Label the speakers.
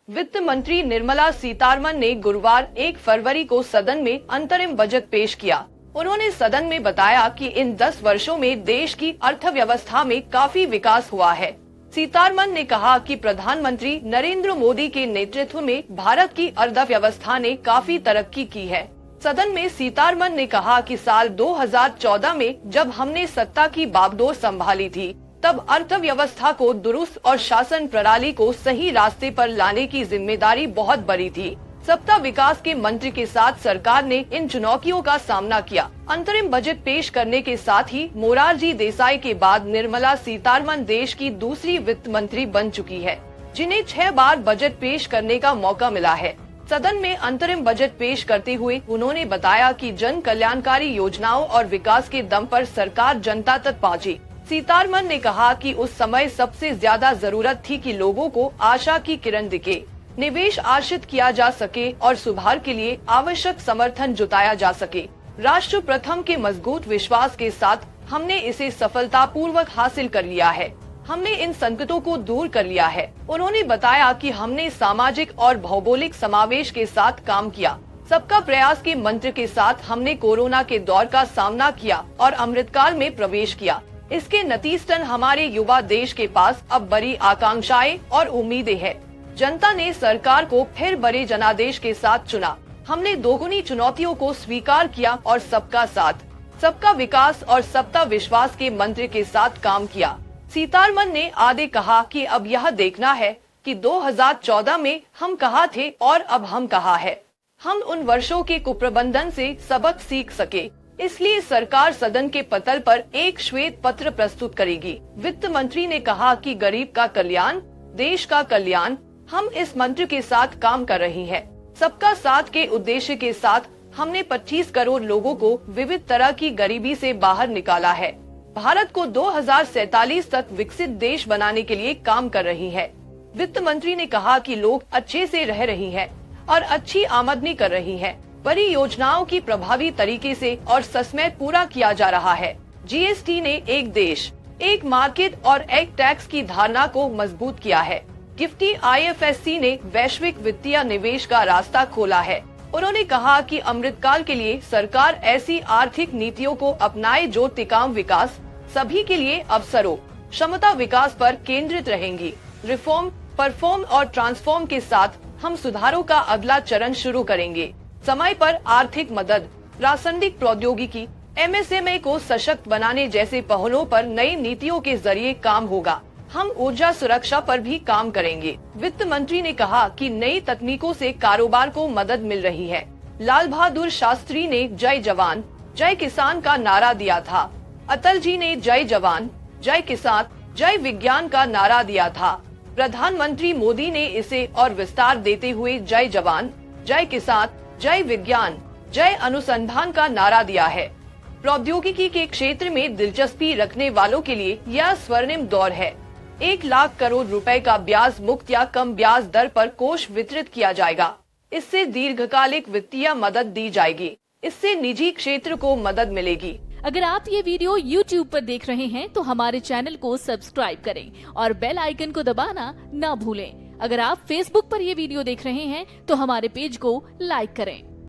Speaker 1: वित्त मंत्री निर्मला सीतारमण ने गुरुवार 1 फरवरी को सदन में अंतरिम बजट पेश किया। उन्होंने सदन में बताया कि इन 10 वर्षों में देश की अर्थव्यवस्था में काफी विकास हुआ है। सीतारमण ने कहा कि प्रधानमंत्री नरेंद्र मोदी के नेतृत्व में भारत की अर्थव्यवस्था ने काफी तरक्की की है। सदन में सीतारमण ने कहा कि साल 2014 में जब हमने सत्ता की बागडोर संभाली थी, तब अर्थव्यवस्था को दुरुस्त और शासन प्रणाली को सही रास्ते पर लाने की जिम्मेदारी बहुत बड़ी थी। सबका विकास के मंत्र के साथ सरकार ने इन चुनौतियों का सामना किया। अंतरिम बजट पेश करने के साथ ही मोरारजी देसाई के बाद निर्मला सीतारमण देश की दूसरी वित्त मंत्री बन चुकी है, जिन्हें 6 बार बजट पेश करने का मौका मिला है। सदन में अंतरिम बजट पेश करते हुए उन्होंने बताया कि जन कल्याणकारी योजनाओं और विकास के दम पर सरकार जनता तक पहुंची। सीतारमण ने कहा कि उस समय सबसे ज्यादा जरूरत थी कि लोगों को आशा की किरण दिखे, निवेश आश्रित किया जा सके और सुधार के लिए आवश्यक समर्थन जुटाया जा सके। राष्ट्र प्रथम के मजबूत विश्वास के साथ हमने इसे सफलतापूर्वक हासिल कर लिया है। हमने इन संकटों को दूर कर लिया है। उन्होंने बताया कि हमने सामाजिक और भौगोलिक समावेश के साथ काम किया। सबका प्रयास के मंत्र के साथ हमने कोरोना के दौर का सामना किया और अमृतकाल में प्रवेश किया। इसके नतीजतन हमारे युवा देश के पास अब बड़ी आकांक्षाएं और उम्मीदें हैं। जनता ने सरकार को फिर बड़े जनादेश के साथ चुना। हमने दोगुनी चुनौतियों को स्वीकार किया और सबका साथ, सबका विकास और सबका विश्वास के मंत्र के साथ काम किया। सीतारमण ने आगे कहा कि अब यह देखना है कि 2014 में हम कहाँ थे और अब हम कहाँ हैं। हम उन वर्षों के कुप्रबंधन से सबक सीख सके, इसलिए सरकार सदन के पटल पर एक श्वेत पत्र प्रस्तुत करेगी। वित्त मंत्री ने कहा कि गरीब का कल्याण, देश का कल्याण, हम इस मंत्र के साथ काम कर रही हैं। सबका साथ के उद्देश्य के साथ हमने 25 करोड़ लोगों को विविध तरह की गरीबी से बाहर निकाला है। भारत को 2047 तक विकसित देश बनाने के लिए काम कर रही है। वित्त मंत्री ने कहा कि लोग अच्छे से रह रही हैं और अच्छी आमदनी कर रही हैं। बड़ी योजनाओं की प्रभावी तरीके से और ससमय पूरा किया जा रहा है। जीएसटी ने एक देश, एक मार्केट और एक टैक्स की धारणा को मजबूत किया है। गिफ्टी आईएफएससी ने वैश्विक वित्तीय निवेश का रास्ता खोला है। उन्होंने कहा कि अमृतकाल के लिए सरकार ऐसी आर्थिक नीतियों को अपनाए जो टिकाऊ विकास, सभी के लिए अवसरों, क्षमता विकास पर केंद्रित रहेंगी। रिफॉर्म, परफॉर्म और ट्रांसफॉर्म के साथ हम सुधारों का अगला चरण शुरू करेंगे। समय पर आर्थिक मदद, रासायनिक प्रौद्योगिकी, एमएसएमई को सशक्त बनाने जैसे पहलों पर नई नीतियों के जरिए काम होगा। हम ऊर्जा सुरक्षा पर भी काम करेंगे। वित्त मंत्री ने कहा कि नई तकनीकों से कारोबार को मदद मिल रही है। लाल बहादुर शास्त्री ने जय जवान, जय किसान का नारा दिया था। अटल जी ने जय जवान, जय किसान, जय विज्ञान का नारा दिया था। प्रधानमंत्री मोदी ने इसे और विस्तार देते हुए जय जवान, जय किसान, जय विज्ञान, जय अनुसंधान का नारा दिया है। प्रौद्योगिकी के क्षेत्र में दिलचस्पी रखने वालों के लिए यह स्वर्णिम दौर है। 1 लाख करोड़ रुपए का ब्याज मुक्त या कम ब्याज दर पर कोष वितरित किया जाएगा। इससे दीर्घकालिक वित्तीय मदद दी जाएगी। इससे निजी क्षेत्र को मदद मिलेगी।
Speaker 2: अगर आप ये वीडियो YouTube पर देख रहे हैं तो हमारे चैनल को सब्सक्राइब करें और बेल आइकन को दबाना ना भूलें। अगर आप Facebook पर ये वीडियो देख रहे हैं तो हमारे पेज को लाइक करें।